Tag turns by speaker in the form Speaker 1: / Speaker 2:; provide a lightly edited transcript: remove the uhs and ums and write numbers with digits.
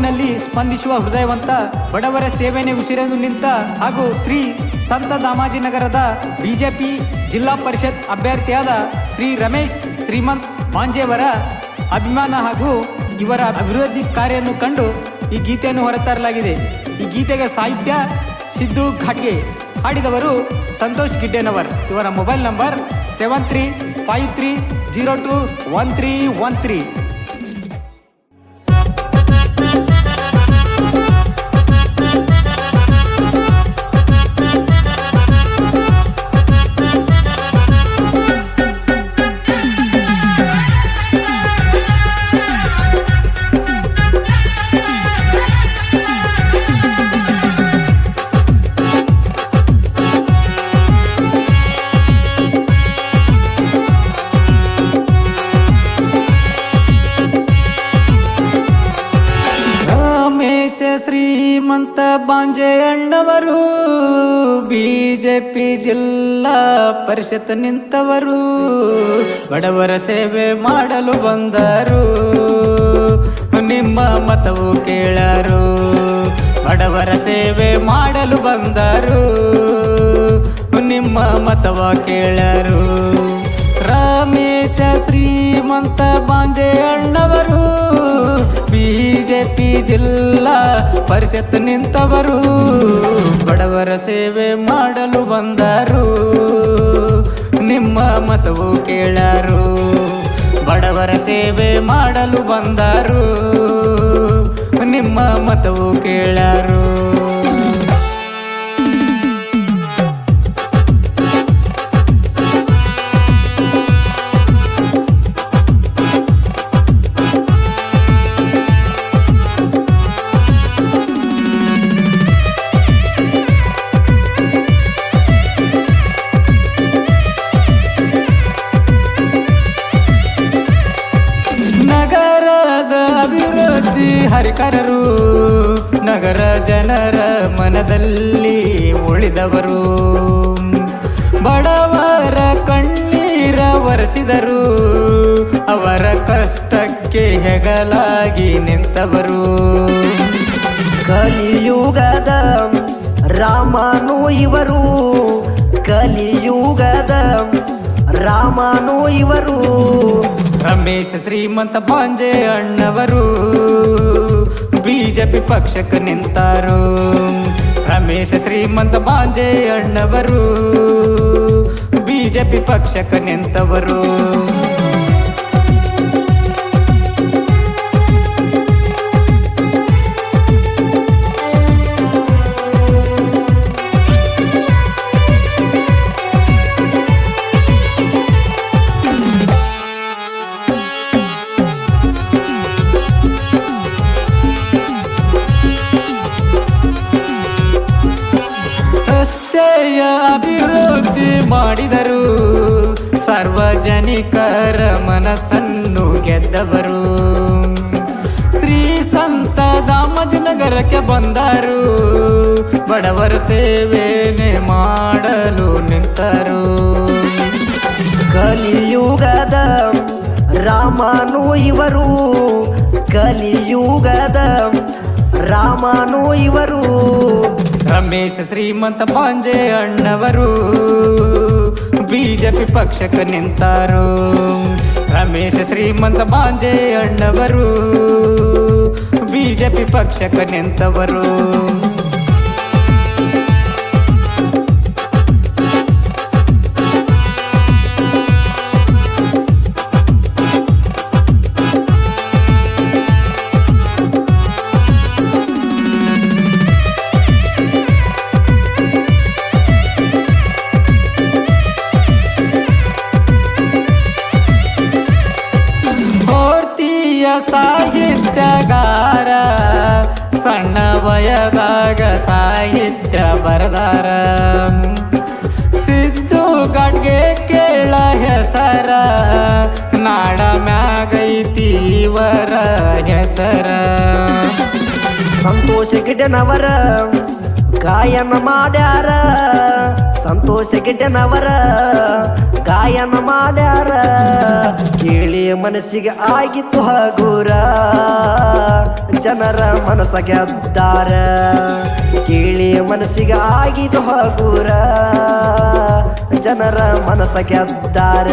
Speaker 1: ನೋವಿನಲ್ಲಿ ಸ್ಪಂದಿಸುವ ಹೃದಯವಂತ, ಬಡವರ ಸೇವೆನೇ ಉಸಿರೆಂದು ನಿಂತ ಹಾಗೂ ಶ್ರೀ ಸಂತ ದಾಮಾಜಿನಗರದ ಬಿಜೆಪಿ ಜಿಲ್ಲಾ ಪರಿಷತ್ ಅಭ್ಯರ್ಥಿಯಾದ ಶ್ರೀ ರಮೇಶ್ ಶ್ರೀಮಂತ್ ಬಾಂಜೆಯವರ ಅಭಿಮಾನ ಹಾಗೂ ಇವರ ಅಭಿವೃದ್ಧಿ ಕಾರ್ಯವನ್ನು ಕಂಡು ಈ ಗೀತೆಯನ್ನು ಹೊರತರಲಾಗಿದೆ. ಈ ಗೀತೆಗೆ ಸಾಹಿತ್ಯ ಸಿದ್ದು ಘಾಟ್ಗೆ, ಹಾಡಿದವರು ಸಂತೋಷ್ ಗಿಡ್ಡೇನವರ್. ಇವರ ಮೊಬೈಲ್ ನಂಬರ್ 7353021313. ಶ್ರೀಮಂತ ಬಾಂಜೆ ಅಣ್ಣವರು ಬಿಜೆಪಿ ಜಿಲ್ಲಾ ಪರಿಷತ್ ನಿಂತವರು, ಬಡವರ ಸೇವೆ ಮಾಡಲು ಬಂದರು, ನಿಮ್ಮ ಮತವು ಕೇಳರು. ಬಡವರ ಸೇವೆ ಮಾಡಲು ಬಂದರು, ನಿಮ್ಮ ಮತವ ಕೇಳರು. ರಮೇಶ ಶ್ರೀಮಂತ ಬಾಂಜೆ ಅಣ್ಣವರು ಬಿಜೆಪಿ ಜಿಲ್ಲಾ ಪರಿಷತ್ ನಿಂತವರು, ಬಡವರ ಸೇವೆ ಮಾಡಲು ಬಂದರು, ನಿಮ್ಮ ಮತವು ಕೇಳರು. ಬಡವರ ಸೇವೆ ಮಾಡಲು ಬಂದರು, ನಿಮ್ಮ ಮತವು ಕೇಳರು. ನಗರದ ಅಭಿವೃದ್ಧಿ ಹರಿಕರರು, ನಗರ ಜನರ ಮನದಲ್ಲಿ ಉಳಿದವರು, ಬಡವರ ಕಣ್ಣೀರ ಒರೆಸಿದರು, ಅವರ ಕಷ್ಟಕ್ಕೆ ಹೆಗಲಾಗಿ ನಿಂತವರು.
Speaker 2: ಕಲಿಯುಗದ ರಾಮನು ಇವರು, ಕಲಿಯುಗದ ರಾಮನು ಇವರು.
Speaker 1: ರಮೇಶ ಶ್ರೀಮಂತ ಬಾಂಜೆ ಅಣ್ಣವರು ಬಿಜೆಪಿ ಪಕ್ಷಕ್ಕೆ ನಿಂತಾರು. ರಮೇಶ ಶ್ರೀಮಂತ ಬಾಂಜೆ ಅಣ್ಣವರು ಬಿಜೆಪಿ ಪಕ್ಷಕ್ಕೆ ನಿಂತವರು. ರಸ್ತೆಯ ಅಭಿವೃದ್ಧಿ ಮಾಡಿದರು, ಸಾರ್ವಜನಿಕರ ಮನಸ್ಸನ್ನು ಗೆದ್ದವರು. ಶ್ರೀ ಸಂತ ದಾಮಜನಗರಕ್ಕೆ ಬಂದರು, ಬಡವರ ಸೇವೆನೇ ಮಾಡಲು ನಿಂತರು.
Speaker 2: ಕಲಿಯುಗದ ರಾಮನು ಇವರು, ಕಲಿಯುಗದ ರಾಮನು ಇವರು.
Speaker 1: ರಮೇಶ ಶ್ರೀಮಂತ ಬಾಂಜೆ ಅಣ್ಣವರು ಬಿಜೆಪಿ ಪಕ್ಷಕ್ಕೆ ನಿಂತಾರು. ರಮೇಶ ಶ್ರೀಮಂತ ಬಾಂಜೆ ಅಣ್ಣವರು ಬಿಜೆಪಿ ಪಕ್ಷಕ್ಕೆ ನಿಂತವರು. ಸಾಹಿತ್ಯಗಾರ, ಸಣ್ಣ ವಯದಾಗ ಸಾಹಿತ್ಯ ಬರದಾರ. ಸಿದ್ದು ಘಾಟ್ಗೆ ಕೇಳ ಹೆಸರ, ನಾಡ ಮ್ಯಾಗೈತಿ ಇವರ ಹೆಸರ.
Speaker 2: ಸಂತೋಷ ಗಿಡ್ಡನವರ ಗಾಯನ ಮಾಡ್ಯಾರ, ಸಂತೋಷ ಸಂತೋಷ ಗಿಡ್ಡನವರ ಗಾಯನ ಮಾಡ್ಯಾರ ಕೇಳಿ ಮನಸ್ಸಿಗೆ ಆಗಿತ್ತು ಹಗೂರ ಜನರ ಮನಸ್ಸ ಗೆದ್ದಾರ ಕೇಳಿ ಮನಸ್ಸಿಗೆ ಆಗಿತ್ತು ಹಗೂರ ಜನರ ಮನಸ್ಸ ಗೆದ್ದಾರ